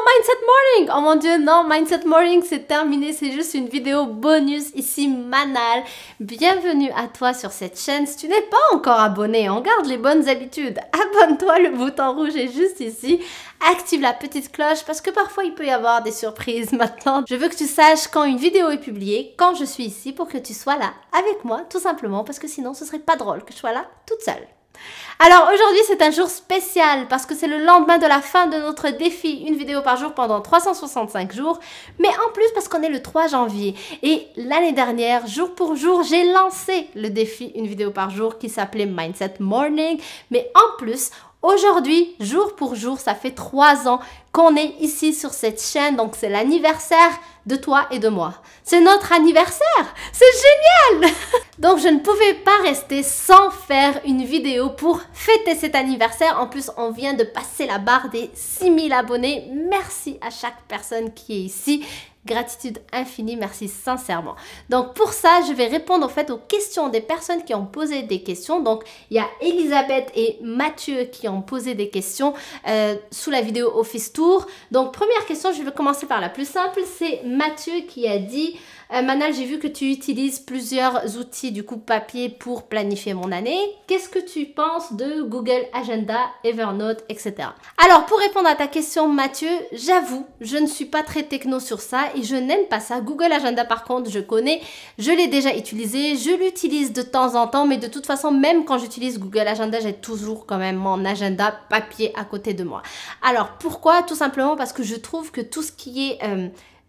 Mindset Morning! Oh mon dieu, non, Mindset Morning, c'est terminé, c'est juste une vidéo bonus ici, Manal. Bienvenue à toi sur cette chaîne. Si tu n'es pas encore abonné, on garde les bonnes habitudes. Abonne-toi, le bouton rouge est juste ici. Active la petite cloche parce que parfois il peut y avoir des surprises maintenant. Je veux que tu saches quand une vidéo est publiée, quand je suis ici pour que tu sois là avec moi, tout simplement, parce que sinon ce serait pas drôle que je sois là toute seule. Alors aujourd'hui c'est un jour spécial parce que c'est le lendemain de la fin de notre défi, une vidéo par jour pendant 365 jours, mais en plus parce qu'on est le 3 janvier et l'année dernière, jour pour jour, j'ai lancé le défi une vidéo par jour qui s'appelait Mindset Morning, mais en plus, aujourd'hui, jour pour jour, ça fait 3 ans qu'on est ici sur cette chaîne, donc c'est l'anniversaire de toi et de moi. C'est notre anniversaire! C'est génial! Donc je ne pouvais pas rester sans faire une vidéo pour fêter cet anniversaire. En plus, on vient de passer la barre des 6000 abonnés. Merci à chaque personne qui est ici. Gratitude infinie, merci sincèrement. Donc pour ça, je vais répondre en fait aux questions des personnes qui ont posé des questions. Donc il y a Elisabeth et Mathieu qui ont posé des questions sous la vidéo Office Tour. Donc première question, je vais commencer par la plus simple. C'est Mathieu qui a dit Manal, j'ai vu que tu utilises plusieurs outils du coup papier pour planifier mon année. Qu'est-ce que tu penses de Google Agenda, Evernote, etc. Alors pour répondre à ta question Mathieu, j'avoue, je ne suis pas très techno sur ça et je n'aime pas ça. Google Agenda par contre, je connais, je l'ai déjà utilisé, je l'utilise de temps en temps, mais de toute façon, même quand j'utilise Google Agenda, j'ai toujours quand même mon agenda papier à côté de moi. Alors pourquoi? Tout simplement parce que je trouve que tout ce qui est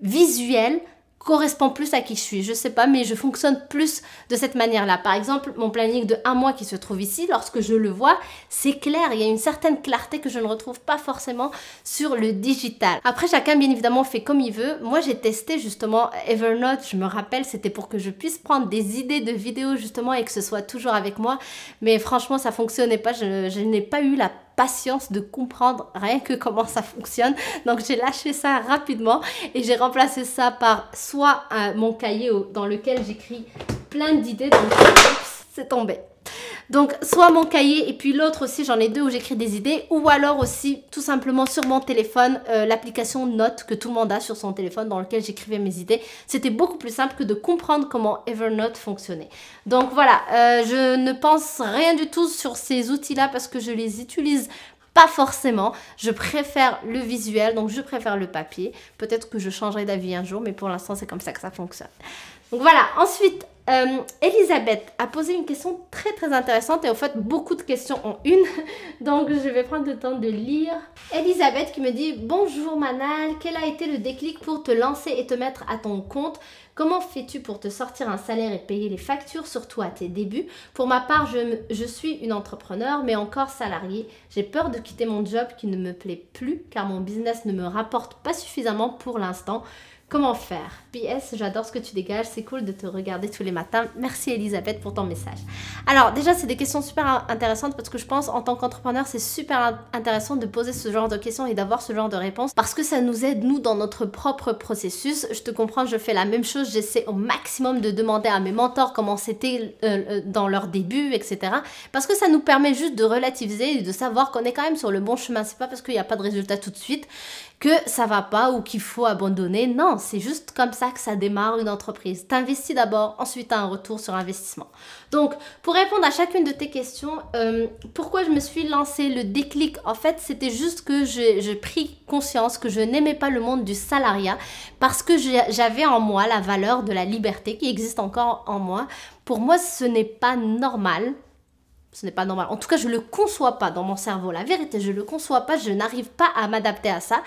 visuel correspond plus à qui je suis. Je sais pas, mais je fonctionne plus de cette manière-là. Par exemple, mon planning de 1 mois qui se trouve ici, lorsque je le vois, c'est clair. Il y a une certaine clarté que je ne retrouve pas forcément sur le digital. Après, chacun, bien évidemment, fait comme il veut. Moi, j'ai testé justement Evernote. Je me rappelle, c'était pour que je puisse prendre des idées de vidéos justement et que ce soit toujours avec moi. Mais franchement, ça fonctionnait pas. Je n'ai pas eu la patience de comprendre rien que comment ça fonctionne. Donc j'ai lâché ça rapidement et j'ai remplacé ça par soit mon cahier dans lequel j'écris plein d'idées. Donc c'est tombé. Donc soit mon cahier et puis l'autre aussi, j'en ai 2 où j'écris des idées, ou alors aussi tout simplement sur mon téléphone, l'application Note que tout le monde a sur son téléphone dans lequel j'écrivais mes idées. C'était beaucoup plus simple que de comprendre comment Evernote fonctionnait. Donc voilà, je ne pense rien du tout sur ces outils-là parce que je les utilise pas forcément. Je préfère le visuel, donc je préfère le papier. Peut-être que je changerai d'avis un jour, mais pour l'instant c'est comme ça que ça fonctionne. Donc voilà, ensuite Elisabeth a posé une question très intéressante et en fait beaucoup de questions en une, donc je vais prendre le temps de lire. Elisabeth qui me dit bonjour Manal, quel a été le déclic pour te lancer et te mettre à ton compte? Comment fais-tu pour te sortir un salaire et payer les factures, surtout à tes débuts? Pour ma part, je suis une entrepreneur, mais encore salariée. J'ai peur de quitter mon job qui ne me plaît plus car mon business ne me rapporte pas suffisamment pour l'instant. Comment faire? PS, j'adore ce que tu dégages, c'est cool de te regarder tous les matins. Merci Elisabeth pour ton message. Alors déjà, c'est des questions super intéressantes parce que je pense en tant qu'entrepreneur, c'est super intéressant de poser ce genre de questions et d'avoir ce genre de réponses parce que ça nous aide, nous, dans notre propre processus. Je te comprends, je fais la même chose, j'essaie au maximum de demander à mes mentors comment c'était dans leur début, etc. Parce que ça nous permet juste de relativiser et de savoir qu'on est quand même sur le bon chemin. C'est pas parce qu'il n'y a pas de résultat tout de suite que ça va pas ou qu'il faut abandonner. Non, c'est juste comme ça que ça démarre une entreprise. T'investis d'abord, ensuite tu as un retour sur investissement. Donc, pour répondre à chacune de tes questions, pourquoi je me suis lancée, le déclic, en fait, c'était juste que j'ai pris conscience que je n'aimais pas le monde du salariat parce que j'avais en moi la valeur de la liberté qui existe encore en moi. Pour moi, ce n'est pas normal. Ce n'est pas normal. En tout cas, je ne le conçois pas dans mon cerveau. La vérité, je ne le conçois pas. Je n'arrive pas à m'adapter à ça.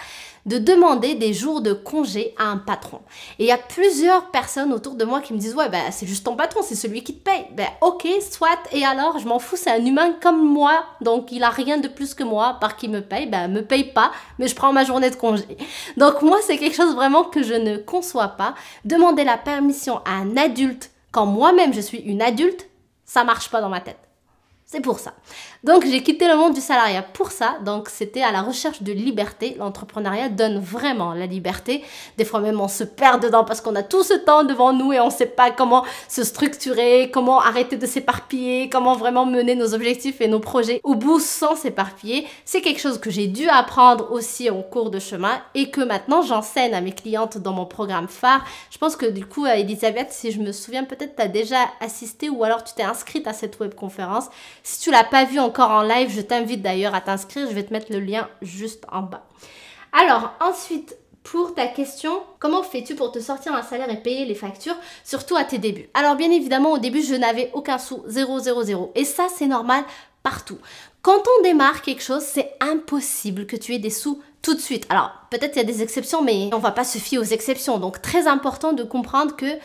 De demander des jours de congé à un patron. Et il y a plusieurs personnes autour de moi qui me disent « Ouais, ben, c'est juste ton patron, c'est celui qui te paye. » Ben, ok, soit. Et alors, je m'en fous, c'est un humain comme moi. Donc, il n'a rien de plus que moi par qui me paye. Ben, me paye pas, mais je prends ma journée de congé. Donc, moi, c'est quelque chose vraiment que je ne conçois pas. Demander la permission à un adulte quand moi-même je suis une adulte, ça marche pas dans ma tête. C'est pour ça. Donc, j'ai quitté le monde du salariat pour ça. Donc, c'était à la recherche de liberté. L'entrepreneuriat donne vraiment la liberté. Des fois même, on se perd dedans parce qu'on a tout ce temps devant nous et on ne sait pas comment se structurer, comment arrêter de s'éparpiller, comment vraiment mener nos objectifs et nos projets au bout sans s'éparpiller. C'est quelque chose que j'ai dû apprendre aussi en cours de chemin et que maintenant, j'enseigne à mes clientes dans mon programme phare. Je pense que du coup, Elisabeth, si je me souviens, peut-être tu as déjà assisté ou alors tu t'es inscrite à cette webconférence. Si tu l'as pas vu encore en live, je t'invite d'ailleurs à t'inscrire. Je vais te mettre le lien juste en bas. Alors, ensuite, pour ta question, comment fais-tu pour te sortir un salaire et payer les factures, surtout à tes débuts? Alors, bien évidemment, au début, je n'avais aucun sou, 0, 0, 0. Et ça, c'est normal partout. Quand on démarre quelque chose, c'est impossible que tu aies des sous tout de suite. Alors, peut-être qu'il y a des exceptions, mais on ne va pas se fier aux exceptions. Donc, très important de comprendre que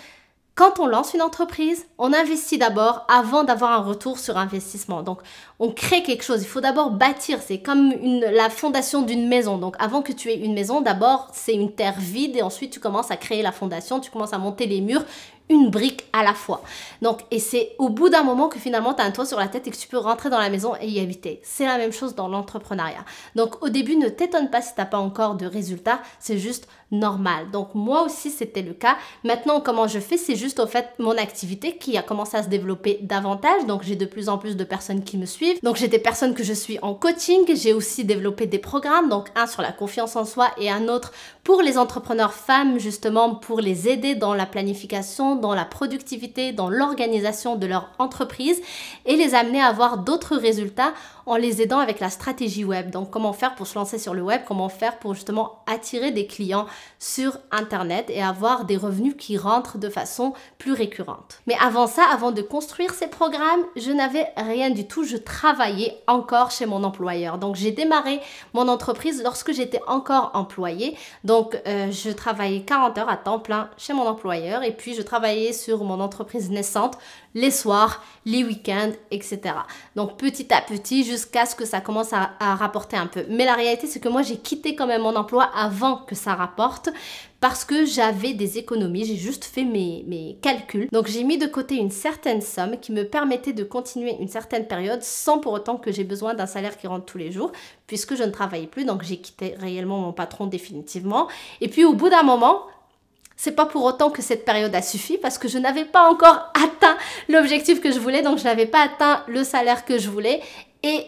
quand on lance une entreprise, on investit d'abord avant d'avoir un retour sur investissement. Donc, on crée quelque chose. Il faut d'abord bâtir. C'est comme la fondation d'une maison. Donc, avant que tu aies une maison, d'abord, c'est une terre vide et ensuite, tu commences à créer la fondation. Tu commences à monter les murs, une brique à la fois. Donc, et c'est au bout d'un moment que finalement, tu as un toit sur la tête et que tu peux rentrer dans la maison et y habiter. C'est la même chose dans l'entrepreneuriat. Donc, au début, ne t'étonne pas si tu n'as pas encore de résultats. C'est juste normal. Donc, moi aussi, c'était le cas. Maintenant, comment je fais? C'est juste, au fait, mon activité qui a commencé à se développer davantage. Donc, j'ai de plus en plus de personnes qui me suivent. Donc, j'ai des personnes que je suis en coaching. J'ai aussi développé des programmes. Donc, un sur la confiance en soi et un autre pour les entrepreneurs femmes, justement, pour les aider dans la planification, dans la productivité, dans l'organisation de leur entreprise et les amener à avoir d'autres résultats en les aidant avec la stratégie web. Donc, comment faire pour se lancer sur le web, comment faire pour justement attirer des clients sur Internet et avoir des revenus qui rentrent de façon plus récurrente. Mais avant ça, avant de construire ces programmes, je n'avais rien du tout. Je travaillais encore chez mon employeur. Donc, j'ai démarré mon entreprise lorsque j'étais encore employée. Donc, je travaillais 40 heures à temps plein chez mon employeur et puis je travaillais sur mon entreprise naissante les soirs, les week-ends, etc. Donc, petit à petit, jusqu'à ce que ça commence à rapporter un peu. Mais la réalité, c'est que moi, j'ai quitté quand même mon emploi avant que ça rapporte parce que j'avais des économies. J'ai juste fait mes calculs. Donc, j'ai mis de côté une certaine somme qui me permettait de continuer une certaine période sans pour autant que j'ai besoin d'un salaire qui rentre tous les jours puisque je ne travaillais plus. Donc, j'ai quitté réellement mon patron définitivement. Et puis, au bout d'un moment, c'est pas pour autant que cette période a suffi parce que je n'avais pas encore atteint l'objectif que je voulais, donc je n'avais pas atteint le salaire que je voulais et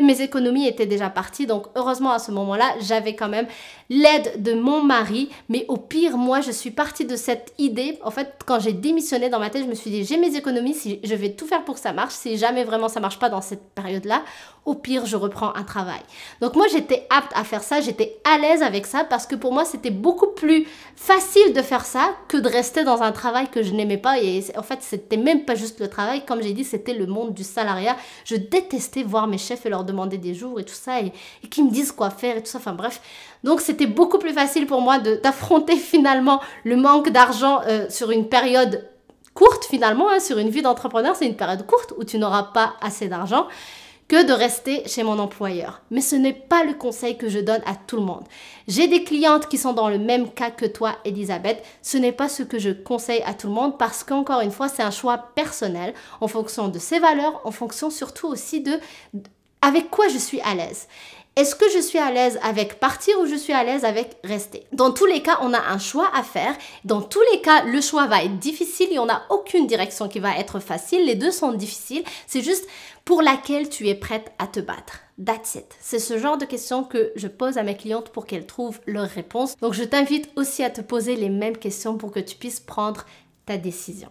mes économies étaient déjà parties. Donc heureusement à ce moment-là, j'avais quand même l'aide de mon mari. Mais au pire, moi, je suis partie de cette idée. En fait, quand j'ai démissionné dans ma tête, je me suis dit, j'ai mes économies, si je vais tout faire pour que ça marche. Si jamais vraiment ça marche pas dans cette période-là, au pire, je reprends un travail. Donc moi, j'étais apte à faire ça. J'étais à l'aise avec ça parce que pour moi, c'était beaucoup plus facile de faire ça que de rester dans un travail que je n'aimais pas. Et en fait, c'était même pas juste le travail. Comme j'ai dit, c'était le monde du salariat. Je détestais voir mes chefs et leur demander des jours et tout ça et qui me disent quoi faire et tout ça. Enfin bref. Donc, c'était beaucoup plus facile pour moi d'affronter finalement le manque d'argent sur une période courte finalement. Sur une vie d'entrepreneur, c'est une période courte où tu n'auras pas assez d'argent que de rester chez mon employeur. Mais ce n'est pas le conseil que je donne à tout le monde. J'ai des clientes qui sont dans le même cas que toi, Elisabeth. Ce n'est pas ce que je conseille à tout le monde parce qu'encore une fois, c'est un choix personnel en fonction de ses valeurs, en fonction surtout aussi de avec quoi je suis à l'aise. Est-ce que je suis à l'aise avec partir ou je suis à l'aise avec rester? Dans tous les cas, on a un choix à faire. Dans tous les cas, le choix va être difficile. Il n'y en a aucune direction qui va être facile. Les deux sont difficiles. C'est juste pour laquelle tu es prête à te battre. That's it. C'est ce genre de questions que je pose à mes clientes pour qu'elles trouvent leur réponse. Donc, je t'invite aussi à te poser les mêmes questions pour que tu puisses prendre ta décision.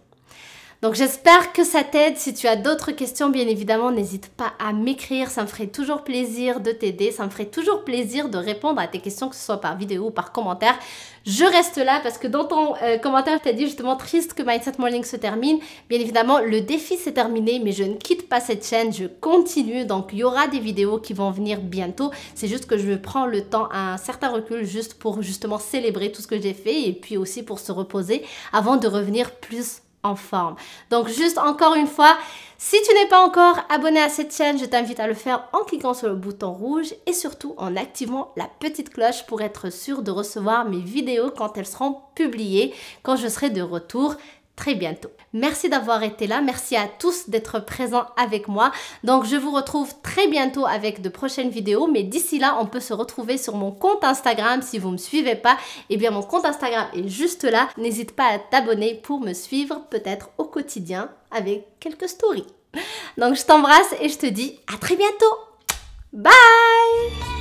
Donc j'espère que ça t'aide. Si tu as d'autres questions, bien évidemment, n'hésite pas à m'écrire. Ça me ferait toujours plaisir de t'aider. Ça me ferait toujours plaisir de répondre à tes questions, que ce soit par vidéo ou par commentaire. Je reste là parce que dans ton commentaire, tu as dit justement triste que Mindset Morning se termine. Bien évidemment, le défi s'est terminé, mais je ne quitte pas cette chaîne. Je continue. Donc il y aura des vidéos qui vont venir bientôt. C'est juste que je prends le temps, un certain recul, juste pour justement célébrer tout ce que j'ai fait et puis aussi pour se reposer avant de revenir plus en forme. Donc juste encore une fois, si tu n'es pas encore abonné à cette chaîne, je t'invite à le faire en cliquant sur le bouton rouge et surtout en activant la petite cloche pour être sûr de recevoir mes vidéos quand elles seront publiées, quand je serai de retour très bientôt. Merci d'avoir été là, merci à tous d'être présents avec moi. Donc je vous retrouve très bientôt avec de prochaines vidéos, mais d'ici là, on peut se retrouver sur mon compte Instagram. Si vous ne me suivez pas, eh bien mon compte Instagram est juste là. N'hésite pas à t'abonner pour me suivre peut-être au quotidien avec quelques stories. Donc je t'embrasse et je te dis à très bientôt. Bye!